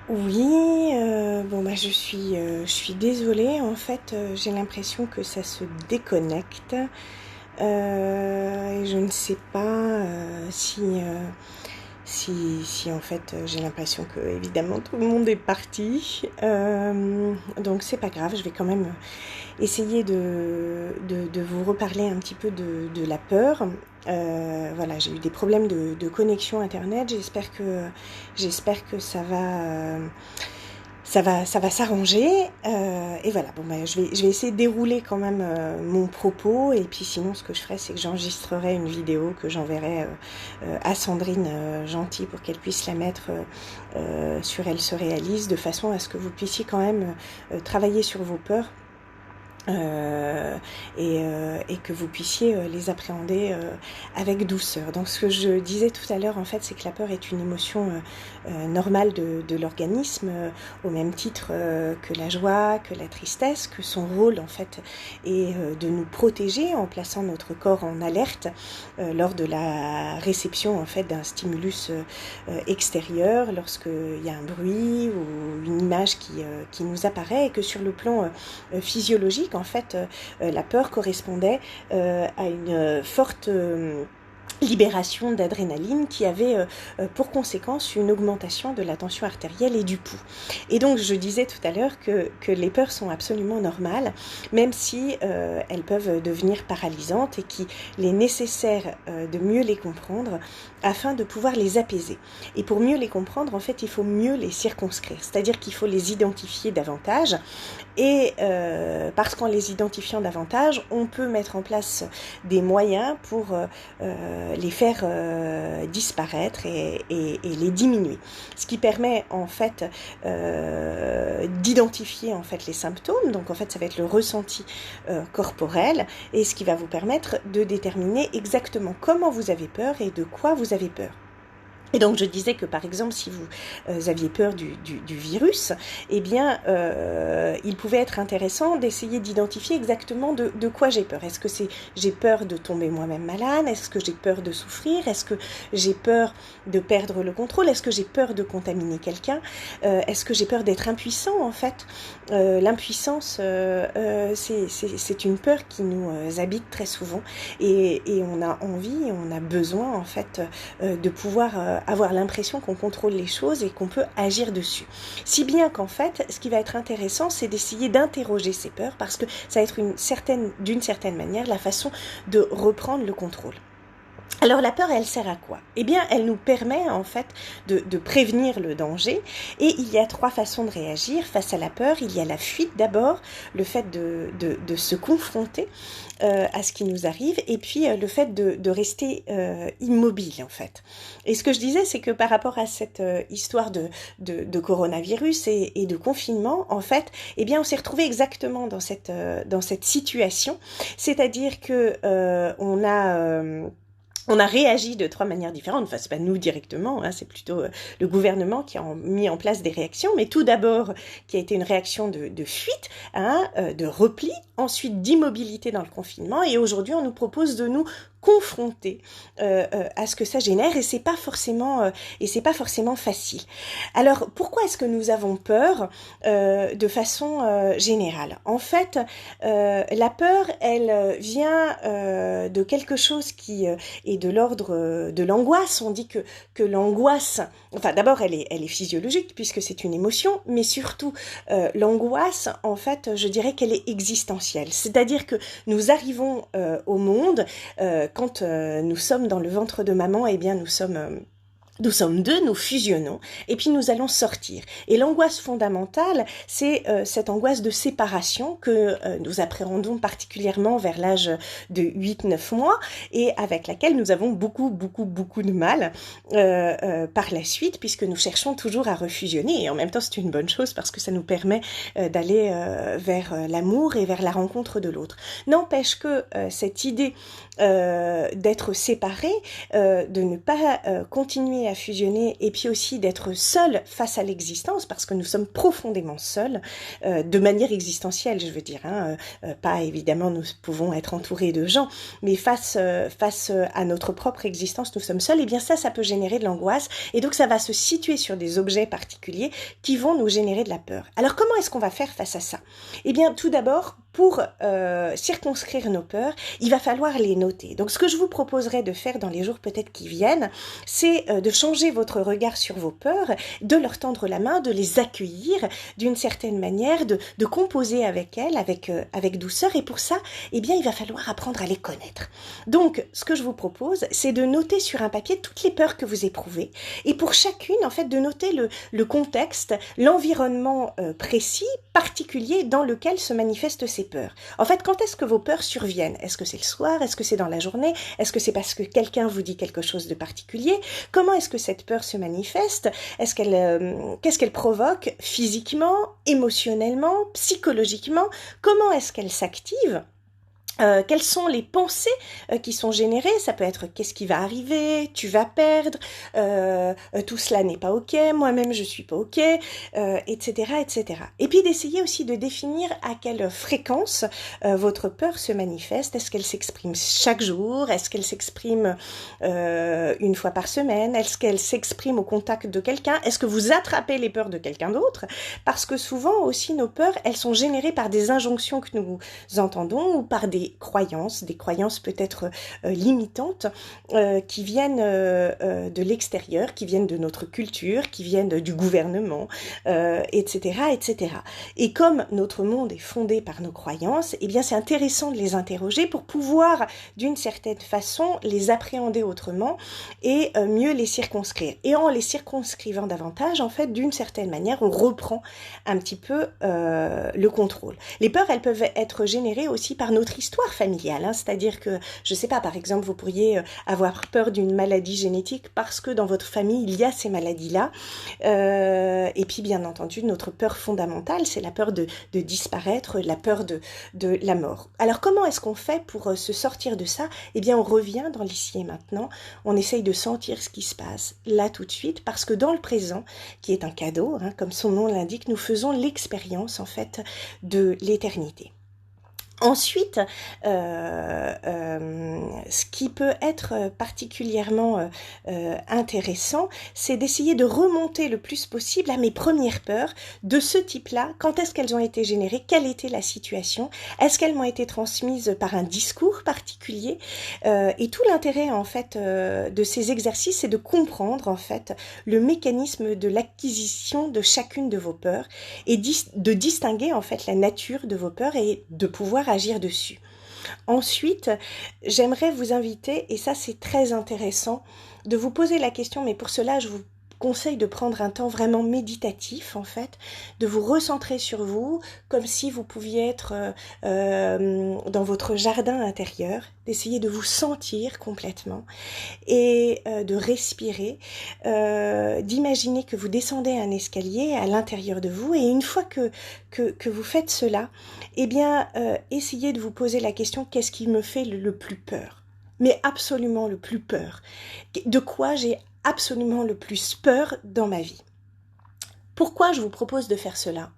Oui, bon bah je suis désolée. En fait, j'ai l'impression que ça se déconnecte. Et je ne sais pas si en fait j'ai l'impression que évidemment tout le monde est parti. Donc c'est pas grave, je vais quand même essayer de vous reparler un petit peu de la peur. Voilà, j'ai eu des problèmes de connexion internet. J'espère que ça va s'arranger. Et voilà, bon, bah, je vais essayer de dérouler quand même mon propos. Et puis sinon, ce que je ferai, c'est que j'enregistrerai une vidéo que j'enverrai à Sandrine Gentil pour qu'elle puisse la mettre sur Elle se réalise, de façon à ce que vous puissiez quand même travailler sur vos peurs. Et que vous puissiez les appréhender avec douceur. Donc ce que je disais tout à l'heure, en fait, c'est que la peur est une émotion normale de l'organisme, au même titre que la joie, que la tristesse, que son rôle, en fait, est de nous protéger en plaçant notre corps en alerte lors de la réception, en fait, d'un stimulus extérieur, lorsqu'il y a un bruit ou une image qui nous apparaît, et que sur le plan physiologique, en fait, la peur correspondait à une forte libération d'adrénaline qui avait pour conséquence une augmentation de la tension artérielle et du pouls. Et donc je disais tout à l'heure que les peurs sont absolument normales, même si elles peuvent devenir paralysantes, et qu'il est nécessaire de mieux les comprendre afin de pouvoir les apaiser. Et pour mieux les comprendre, en fait, il faut mieux les circonscrire, c'est-à-dire qu'il faut les identifier davantage. Et parce qu'en les identifiant davantage, on peut mettre en place des moyens pour les faire disparaître et les diminuer. Ce qui permet en fait d'identifier en fait les symptômes. Donc en fait, ça va être le ressenti corporel, et ce qui va vous permettre de déterminer exactement comment vous avez peur et de quoi vous avez peur. Et donc je disais que par exemple, si vous aviez peur du virus, eh bien il pouvait être intéressant d'essayer d'identifier exactement de quoi j'ai peur. Est-ce que j'ai peur de tomber moi-même malade? Est-ce que j'ai peur de souffrir? Est-ce que j'ai peur de perdre le contrôle? Est-ce que j'ai peur de contaminer quelqu'un? Est-ce que j'ai peur d'être impuissant en fait? L'impuissance, c'est une peur qui nous habite très souvent, et on a envie, on a besoin en fait de pouvoir avoir l'impression qu'on contrôle les choses et qu'on peut agir dessus. Si bien qu'en fait, ce qui va être intéressant, c'est d'essayer d'interroger ces peurs, parce que ça va être d'une certaine manière la façon de reprendre le contrôle. Alors la peur, elle sert à quoi? Eh bien, elle nous permet en fait de prévenir le danger, et il y a trois façons de réagir face à la peur. Il y a la fuite d'abord, le fait de se confronter à ce qui nous arrive, et puis le fait de rester immobile en fait. Et ce que je disais, c'est que par rapport à cette histoire de coronavirus et de confinement, en fait, eh bien, on s'est retrouvé exactement dans cette situation, c'est-à-dire que on a réagi de trois manières différentes. Enfin, c'est pas nous directement, hein, c'est plutôt le gouvernement qui a mis en place des réactions. Mais tout d'abord, qui a été une réaction de fuite, hein, de repli, ensuite d'immobilité dans le confinement. Et aujourd'hui, on nous propose de nous confronter à ce que ça génère, et c'est pas forcément facile. Alors, pourquoi est-ce que nous avons peur de façon générale? En fait, la peur, elle vient de quelque chose qui et de l'ordre de l'angoisse. On dit que l'angoisse, enfin d'abord elle est physiologique puisque c'est une émotion, mais surtout l'angoisse, en fait, je dirais qu'elle est existentielle. C'est-à-dire que nous arrivons au monde quand nous sommes dans le ventre de maman, eh bien nous sommes deux, nous fusionnons, et puis nous allons sortir. Et l'angoisse fondamentale, c'est cette angoisse de séparation que nous appréhendons particulièrement vers l'âge de 8-9 mois, et avec laquelle nous avons beaucoup de mal par la suite, puisque nous cherchons toujours à refusionner. Et en même temps, c'est une bonne chose parce que ça nous permet d'aller vers l'amour et vers la rencontre de l'autre. N'empêche que cette idée d'être séparés, de ne pas continuer fusionner, à fusionner, et puis aussi d'être seul face à l'existence, parce que nous sommes profondément seuls, de manière existentielle, je veux dire, hein, pas évidemment nous pouvons être entourés de gens, mais face à notre propre existence, nous sommes seuls, et bien ça peut générer de l'angoisse, et donc ça va se situer sur des objets particuliers qui vont nous générer de la peur. Alors comment est-ce qu'on va faire face à ça? Eh bien tout d'abord, pour circonscrire nos peurs, il va falloir les noter. Donc ce que je vous proposerais de faire dans les jours peut-être qui viennent, c'est de changer votre regard sur vos peurs, de leur tendre la main, de les accueillir d'une certaine manière, de composer avec elles, avec douceur. Et pour ça, eh bien, il va falloir apprendre à les connaître. Donc, ce que je vous propose, c'est de noter sur un papier toutes les peurs que vous éprouvez. Et pour chacune, en fait, de noter le contexte, l'environnement précis, particulier dans lequel se manifestent ces peurs. En fait, quand est-ce que vos peurs surviennent? Est-ce que c'est le soir? Est-ce que c'est dans la journée? Est-ce que c'est parce que quelqu'un vous dit quelque chose de particulier? Comment est-ce que cette peur se manifeste? Qu'est-ce qu'elle provoque physiquement, émotionnellement, psychologiquement? Comment est-ce qu'elle s'active? Quelles sont les pensées qui sont générées? Ça peut être qu'est-ce qui va arriver, tu vas perdre, tout cela n'est pas ok, moi-même je suis pas ok, etc., etc. Et puis d'essayer aussi de définir à quelle fréquence votre peur se manifeste. Est-ce qu'elle s'exprime chaque jour? Est-ce qu'elle s'exprime une fois par semaine? Est-ce qu'elle s'exprime au contact de quelqu'un? Est-ce que vous attrapez les peurs de quelqu'un d'autre? Parce que souvent aussi nos peurs, elles sont générées par des injonctions que nous entendons ou par des croyances peut-être limitantes qui viennent de l'extérieur, qui viennent de notre culture, qui viennent du gouvernement, etc., etc. Et comme notre monde est fondé par nos croyances, eh bien c'est intéressant de les interroger pour pouvoir d'une certaine façon les appréhender autrement et mieux les circonscrire. Et en les circonscrivant davantage, en fait, d'une certaine manière, on reprend un petit peu le contrôle. Les peurs, elles peuvent être générées aussi par notre histoire familiale, hein, c'est-à-dire que, je sais pas, par exemple, vous pourriez avoir peur d'une maladie génétique parce que dans votre famille, il y a ces maladies-là. Et puis, bien entendu, notre peur fondamentale, c'est la peur de disparaître, la peur de la mort. Alors, comment est-ce qu'on fait pour se sortir de ça? Eh bien, on revient dans l'ici et maintenant, on essaye de sentir ce qui se passe là tout de suite, parce que dans le présent, qui est un cadeau, hein, comme son nom l'indique, nous faisons l'expérience, en fait, de l'éternité. Ensuite, ce qui peut être particulièrement intéressant, c'est d'essayer de remonter le plus possible à mes premières peurs de ce type-là. Quand est-ce qu'elles ont été générées? Quelle était la situation? Est-ce qu'elles m'ont été transmises par un discours particulier? Et tout l'intérêt en fait de ces exercices, c'est de comprendre en fait le mécanisme de l'acquisition de chacune de vos peurs et de distinguer en fait la nature de vos peurs et de pouvoir agir dessus. Ensuite, j'aimerais vous inviter, et ça c'est très intéressant, de vous poser la question, mais pour cela je vous conseille de prendre un temps vraiment méditatif en fait, de vous recentrer sur vous, comme si vous pouviez être dans votre jardin intérieur, d'essayer de vous sentir complètement et de respirer, d'imaginer que vous descendez un escalier à l'intérieur de vous, et une fois que vous faites cela, eh bien essayez de vous poser la question, qu'est-ce qui me fait le plus peur? Mais absolument le plus peur. De quoi j'ai absolument le plus peur dans ma vie. Pourquoi je vous propose de faire cela?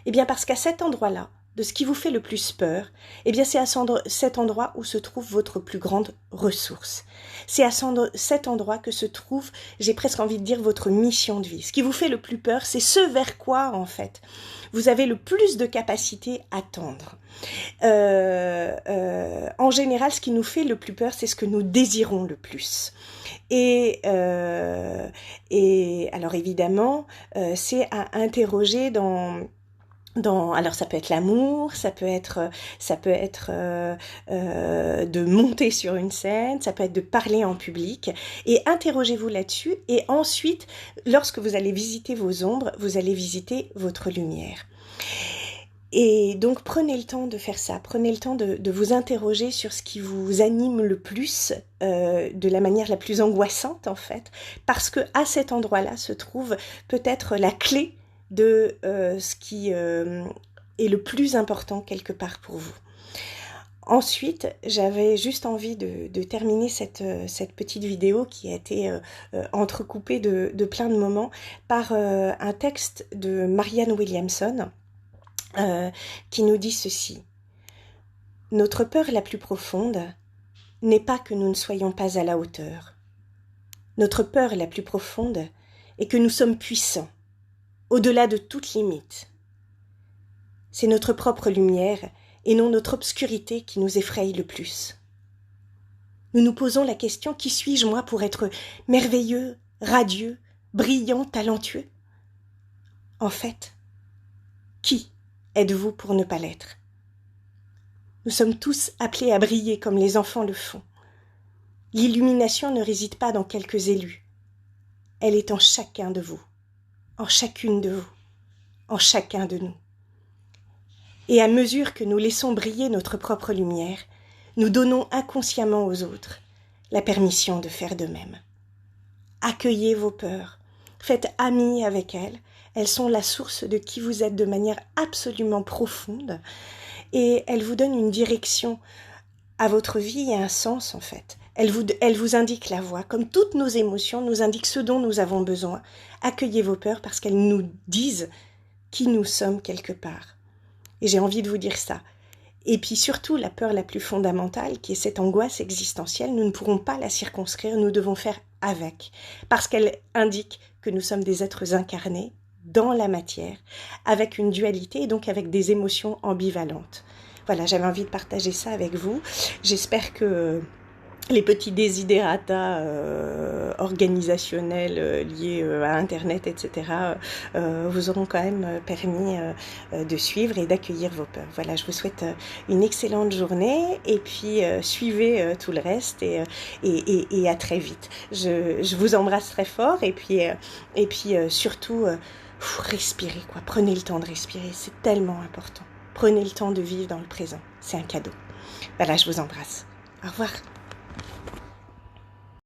Eh bien parce qu'à cet endroit-là, de ce qui vous fait le plus peur, eh bien c'est à cet endroit où se trouve votre plus grande ressource. C'est à cet endroit que se trouve, j'ai presque envie de dire, votre mission de vie. Ce qui vous fait le plus peur, c'est ce vers quoi, en fait, vous avez le plus de capacité à tendre. En général, ce qui nous fait le plus peur, c'est ce que nous désirons le plus. Et alors évidemment, c'est à interroger alors ça peut être l'amour, ça peut être de monter sur une scène, ça peut être de parler en public, et interrogez-vous là-dessus, et ensuite, lorsque vous allez visiter vos ombres, vous allez visiter votre lumière. Et donc prenez le temps de faire ça, prenez le temps de vous interroger sur ce qui vous anime le plus, de la manière la plus angoissante en fait, parce que à cet endroit-là se trouve peut-être la clé de ce qui est le plus important quelque part pour vous. Ensuite, j'avais juste envie de terminer cette petite vidéo qui a été entrecoupée de plein de moments par un texte de Marianne Williamson qui nous dit ceci. « Notre peur la plus profonde n'est pas que nous ne soyons pas à la hauteur. Notre peur la plus profonde est que nous sommes puissants, au-delà de toute limite. C'est notre propre lumière et non notre obscurité qui nous effraie le plus. Nous nous posons la question, qui suis-je moi pour être merveilleux, radieux, brillant, talentueux? En fait, qui êtes-vous pour ne pas l'être? Nous sommes tous appelés à briller comme les enfants le font. L'illumination ne réside pas dans quelques élus. Elle est en chacun de vous, en chacune de vous, en chacun de nous. Et à mesure que nous laissons briller notre propre lumière, nous donnons inconsciemment aux autres la permission de faire de même. Accueillez vos peurs, faites amis avec elles sont la source de qui vous êtes de manière absolument profonde et elles vous donnent une direction à votre vie et un sens en fait. Elles vous indiquent la voie, comme toutes nos émotions nous indiquent ce dont nous avons besoin. Accueillez vos peurs parce qu'elles nous disent qui nous sommes quelque part. Et j'ai envie de vous dire ça. Et puis surtout, la peur la plus fondamentale, qui est cette angoisse existentielle, nous ne pourrons pas la circonscrire, nous devons faire avec. Parce qu'elle indique que nous sommes des êtres incarnés dans la matière, avec une dualité et donc avec des émotions ambivalentes. Voilà, j'avais envie de partager ça avec vous. J'espère que les petits desiderata organisationnels liés à Internet, etc., vous auront quand même permis de suivre et d'accueillir vos peurs. Voilà, je vous souhaite une excellente journée et puis suivez tout le reste et à très vite. Je vous embrasse très fort et puis surtout, respirez, quoi. Prenez le temps de respirer, c'est tellement important. Prenez le temps de vivre dans le présent, c'est un cadeau. Voilà, je vous embrasse. Au revoir.